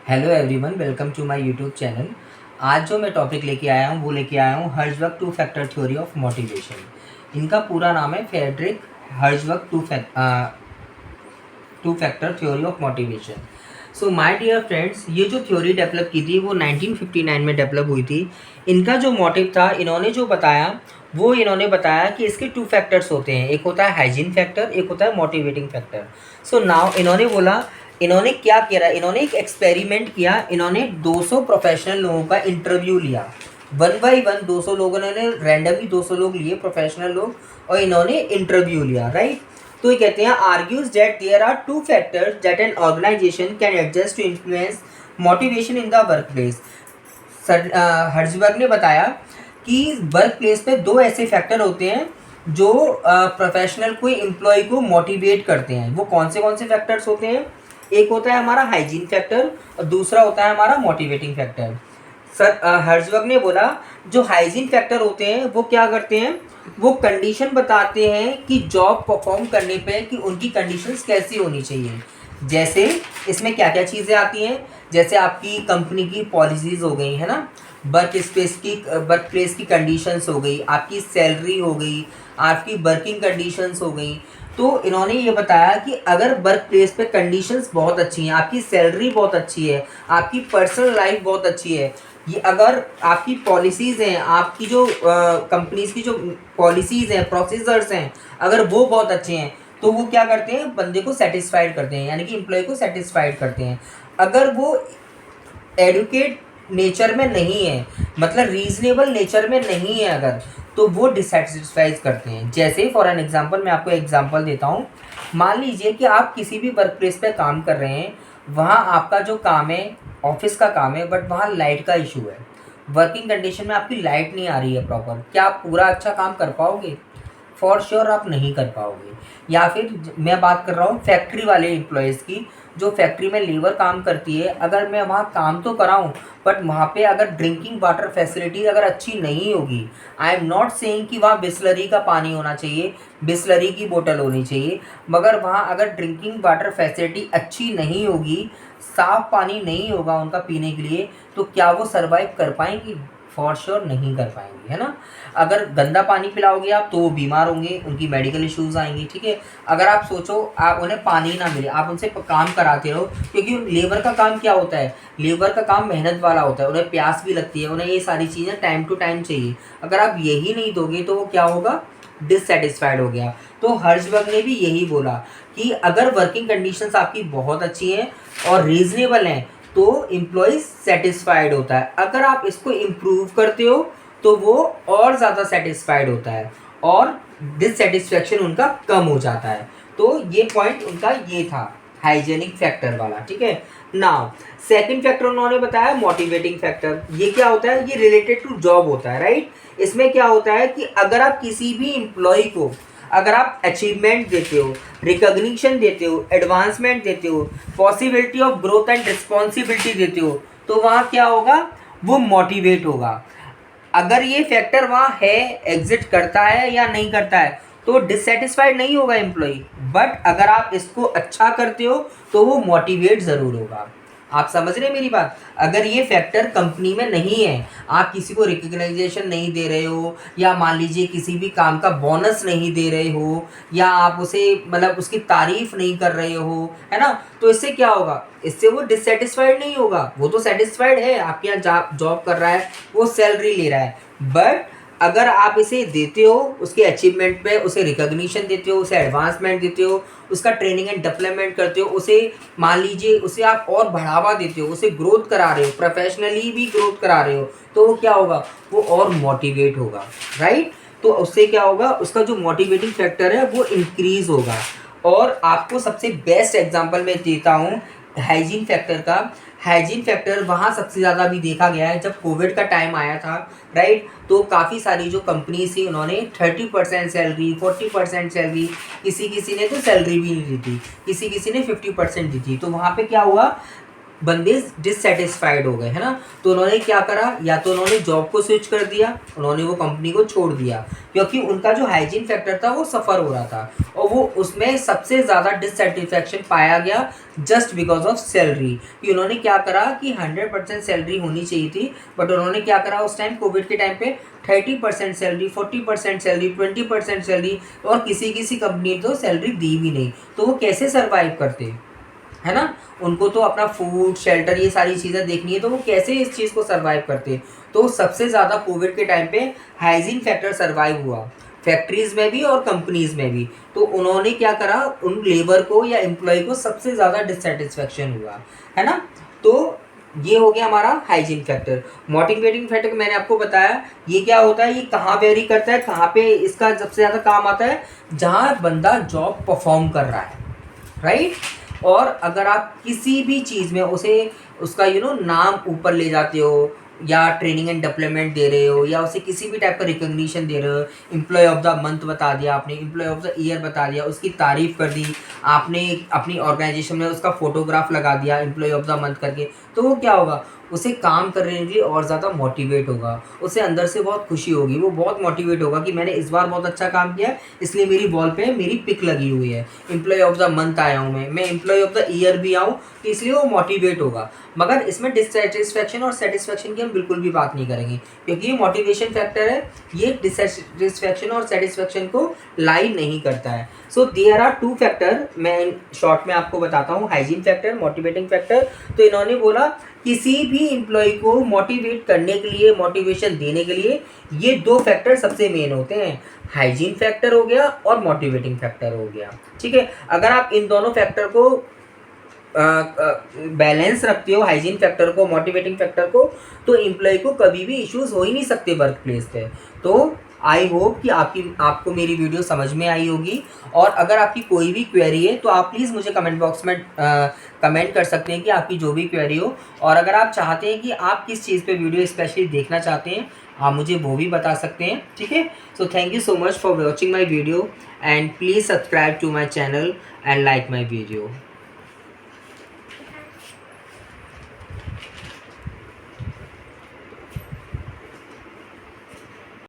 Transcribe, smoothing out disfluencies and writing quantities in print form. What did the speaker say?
Hello everyone, welcome to my YouTube channel. आज जो मैं टॉपिक लेके आया हूँ वो लेके आया हूँ Herzberg two factor theory of motivation. इनका पूरा नाम है Frederick Herzberg two factor theory of motivation. So my dear friends, ये जो थ्योरी डेवलप की थी वो 1959 में डेवलप हुई थी। इनका जो मोटिव था, इन्होंने जो बताया वो इन्होंने बताया कि इसके टू फैक्टर्स होते हैं, एक होता है हाइजीन फैक्टर, एक होता है मोटिवेटिंग फैक्टर। सो नाउ इन्होंने बोला, इन्होंने क्या किया, इन्होंने एक एक्सपेरिमेंट किया। इन्होंने 200 प्रोफेशनल लोगों का इंटरव्यू लिया, वन बाई वन 200 लोगों ने रैंडमली 200 लोग लिए, प्रोफेशनल लोग, और इन्होंने इंटरव्यू लिया, राइट। तो ये कहते हैं argues that there are two factors that an organization can adjust to influence motivation in the workplace. Herzberg ने बताया कि वर्क प्लेस पे दो ऐसे फैक्टर होते हैं जो प्रोफेशनल कोई एम्प्लॉय को मोटिवेट करते हैं। वो कौन से फैक्टर्स होते हैं? एक होता है हमारा हाइजीन फैक्टर और दूसरा होता है हमारा मोटिवेटिंग फैक्टर। हर्ज़बर्ग ने बोला जो हाइजीन फैक्टर होते हैं वो क्या करते हैं, वो कंडीशन बताते हैं कि जॉब परफॉर्म करने पे कि उनकी कंडीशंस कैसी होनी चाहिए। जैसे इसमें क्या क्या चीज़ें आती हैं, जैसे आपकी कंपनी की पॉलिसीज़ हो गई है ना, वर्क प्लेस की कंडीशंस हो गई, आपकी सैलरी हो गई, आपकी वर्किंग कंडीशंस हो गई। तो इन्होंने ये बताया कि अगर वर्क प्लेस पे कंडीशंस बहुत अच्छी हैं, आपकी सैलरी बहुत अच्छी है, आपकी पर्सनल लाइफ बहुत अच्छी है, ये अगर आपकी पॉलिसीज़ हैं, आपकी जो कंपनीज़ की जो पॉलिसीज़ हैं, प्रोसीजर्स हैं, अगर वो बहुत अच्छे हैं तो वो क्या करते हैं, बंदे को सेटिस्फाइड करते हैं, यानी कि एम्प्लॉय को सेटिस्फाइड करते हैं। अगर वो एडुकेट नेचर में नहीं है, मतलब रीजनेबल नेचर में नहीं है अगर, तो वो डिससेटिस्फाइज करते हैं। जैसे फॉर एन एग्जांपल, मैं आपको एग्जांपल देता हूँ। मान लीजिए कि आप किसी भी वर्क प्लेस पे काम कर रहे हैं, वहाँ आपका जो काम है ऑफिस का काम है, बट वहाँ लाइट का इशू है। वर्किंग कंडीशन में आपकी लाइट नहीं आ रही है प्रॉपर, क्या आप पूरा अच्छा काम कर पाओगे? फॉर श्योर आप नहीं कर पाओगे। या फिर मैं बात कर रहा हूँ फैक्ट्री वाले एम्प्लॉयज़ की, जो फैक्ट्री में लेबर काम करती है, अगर मैं वहाँ काम तो कराऊँ बट वहाँ पे अगर ड्रिंकिंग वाटर फैसिलिटी अगर अच्छी नहीं होगी, आई एम नॉट सेइंग कि वहाँ बिसलरी का पानी होना चाहिए, बिसलरी की बोतल होनी चाहिए, मगर वहाँ अगर ड्रिंकिंग वाटर फैसिलिटी अच्छी नहीं होगी, साफ़ पानी नहीं होगा उनका पीने के लिए, तो क्या वो सर्वाइव कर पाएंगी? फॉर श्योर नहीं कर पाएंगी, है ना। अगर गंदा पानी पिलाओगे आप तो वो बीमार होंगे, उनकी मेडिकल इश्यूज आएंगे, ठीक है। अगर आप सोचो आप उन्हें पानी ना मिले, आप उनसे काम कराते रहो, क्योंकि लेबर का काम क्या होता है, लेबर का काम मेहनत वाला होता है, उन्हें प्यास भी लगती है, उन्हें ये सारी चीज़ें टाइम टू टाइम चाहिए। अगर आप यही नहीं दोगे तो वो क्या होगा, डिससेटिस्फाइड हो गया। तो हर्षवर्ग ने भी यही बोला कि अगर वर्किंग कंडीशंस आपकी बहुत अच्छी हैं और रीजनेबल हैं तो एम्प्लॉय सेटिस्फाइड होता है। अगर आप इसको इम्प्रूव करते हो तो वो और ज़्यादा सेटिस्फाइड होता है और डिससेटिस्फैक्शन उनका कम हो जाता है। तो ये पॉइंट उनका ये था हाइजेनिक फैक्टर वाला, ठीक है। नाउ सेकंड फैक्टर उन्होंने बताया मोटिवेटिंग फैक्टर। ये क्या होता है, ये रिलेटेड टू जॉब होता है, राइट। इसमें क्या होता है कि अगर आप किसी भी एम्प्लॉय को अगर आप अचीवमेंट देते हो, रिकॉग्निशन देते हो, एडवांसमेंट देते हो, possibility of growth and responsibility देते हो, तो वहाँ क्या होगा, वो मोटिवेट होगा। अगर ये फैक्टर वहाँ है, एग्जिट करता है या नहीं करता है, तो डिससेटिस्फाइड नहीं होगा एम्प्लॉय। बट अगर आप इसको अच्छा करते हो तो वो मोटिवेट ज़रूर होगा। आप समझ रहे हैं मेरी बात। अगर ये फैक्टर कंपनी में नहीं है, आप किसी को रिकग्नाइजेशन नहीं दे रहे हो, या मान लीजिए किसी भी काम का बोनस नहीं दे रहे हो, या आप उसे मतलब उसकी तारीफ नहीं कर रहे हो, है ना, तो इससे क्या होगा, इससे वो डिससेटिस्फाइड नहीं होगा। वो तो सेटिस्फाइड है, आपके यहाँ जॉब कर रहा है, वो सैलरी ले रहा है। बट अगर आप इसे देते हो, उसके अचीवमेंट पे उसे रिकॉग्निशन देते हो, उसे एडवांसमेंट देते हो, उसका ट्रेनिंग एंड डेवलपमेंट करते हो, उसे मान लीजिए उसे आप और बढ़ावा देते हो, उसे ग्रोथ करा रहे हो, प्रोफेशनली भी ग्रोथ करा रहे हो, तो वो क्या होगा, वो और मोटिवेट होगा, राइट। तो उससे क्या होगा, उसका जो मोटिवेटिंग फैक्टर है वो इंक्रीज होगा। और आपको सबसे बेस्ट एग्जांपल मैं देता हूँ हाइजीन फैक्टर का। हाइजीन फैक्टर वहाँ सबसे ज़्यादा भी देखा गया है जब कोविड का टाइम आया था, राइट। तो काफ़ी सारी जो कंपनीज थी उन्होंने 30% सैलरी, 40% सैलरी, किसी किसी ने तो सैलरी भी नहीं दी थी, किसी किसी ने 50% दी थी। तो वहाँ पे क्या हुआ, बंदे डिससेटिस्फाइड हो गए, है ना। तो उन्होंने क्या करा, या तो उन्होंने जॉब को स्विच कर दिया, उन्होंने वो कंपनी को छोड़ दिया, क्योंकि उनका जो हाइजीन फैक्टर था वो सफ़र हो रहा था, और वो उसमें सबसे ज़्यादा डिससेटिस्फैक्शन पाया गया जस्ट बिकॉज ऑफ सैलरी। कि उन्होंने क्या करा कि 100% सैलरी होनी चाहिए थी, बट उन्होंने क्या करा उस टाइम कोविड के टाइम पे 30% सैलरी, 40% सैलरी, 20% सैलरी, और किसी किसी कंपनी ने तो सैलरी दी भी नहीं। तो वो कैसे सर्वाइव करते, है ना। उनको तो अपना फूड शेल्टर ये सारी चीज़ें देखनी है, तो वो कैसे इस चीज़ को सर्वाइव करते। तो सबसे ज़्यादा कोविड के टाइम पे हाइजीन फैक्टर सर्वाइव हुआ, फैक्ट्रीज़ में भी और कंपनीज़ में भी। तो उन्होंने क्या करा, उन लेबर को या एम्प्लॉय को सबसे ज़्यादा डिससेटिस्फैक्शन हुआ, है ना। तो ये हो गया हमारा हाइजीन फैक्टर। मोटिवेटिंग फैक्टर मैंने आपको बताया ये क्या होता है, ये कहाँ वेरी करता है, कहाँ पे इसका सबसे ज़्यादा काम आता है, जहाँ बंदा जॉब परफॉर्म कर रहा है, राइट। और अगर आप किसी भी चीज़ में उसे उसका नाम ऊपर ले जाते हो, या ट्रेनिंग एंड डेवलपमेंट दे रहे हो, या उसे किसी भी टाइप का रिकग्निशन दे रहे हो, एम्प्लॉय ऑफ द मंथ बता दिया आपने, एम्प्लॉय ऑफ द ईयर बता दिया, उसकी तारीफ कर दी आपने, अपनी ऑर्गेनाइजेशन में उसका फोटोग्राफ लगा दिया एम्प्लॉय ऑफ द मंथ करके, तो वो क्या होगा, उसे काम करने के लिए और ज़्यादा मोटिवेट होगा, उसे अंदर से बहुत खुशी होगी, वो बहुत मोटिवेट होगा कि मैंने इस बार बहुत अच्छा काम किया, इसलिए मेरी वॉल पे मेरी पिक लगी हुई है, एम्प्लॉय ऑफ द मंथ आया हूँ मैं एम्प्लॉय ऑफ द ईयर भी आऊँ, तो इसलिए वो मोटिवेट होगा। मगर इसमें डिससेटिस्फैक्शन और सेटिस्फैक्शन की हम बिल्कुल भी बात नहीं करेंगे, क्योंकि ये मोटिवेशन फैक्टर है, ये डिससेटिस्फैक्शन और सेटिस्फैक्शन को लाइन नहीं करता है। So there are two factor, मैं शॉर्ट में आपको बताता हूँ, हाइजीन फैक्टर, मोटिवेटिंग फैक्टर। तो इन्होंने बोला किसी भी एम्प्लॉय को मोटिवेट करने के लिए, मोटिवेशन देने के लिए ये दो फैक्टर सबसे मेन होते हैं, हाइजीन फैक्टर हो गया और मोटिवेटिंग फैक्टर हो गया, ठीक है। अगर आप इन दोनों फैक्टर को बैलेंस रखते हो, हाइजीन फैक्टर को, मोटिवेटिंग फैक्टर को, तो एम्प्लॉय को कभी भी इश्यूज हो ही नहीं सकते वर्क प्लेस पे। तो आई होप कि आपको मेरी वीडियो समझ में आई होगी, और अगर आपकी कोई भी क्वेरी है तो आप प्लीज़ मुझे कमेंट बॉक्स में कमेंट कर सकते हैं कि आपकी जो भी क्वेरी हो, और अगर आप चाहते हैं कि आप किस चीज़ पे वीडियो स्पेशली देखना चाहते हैं, आप मुझे वो भी बता सकते हैं, ठीक है। So thank you so much for watching my video, and please subscribe to my channel and like my video.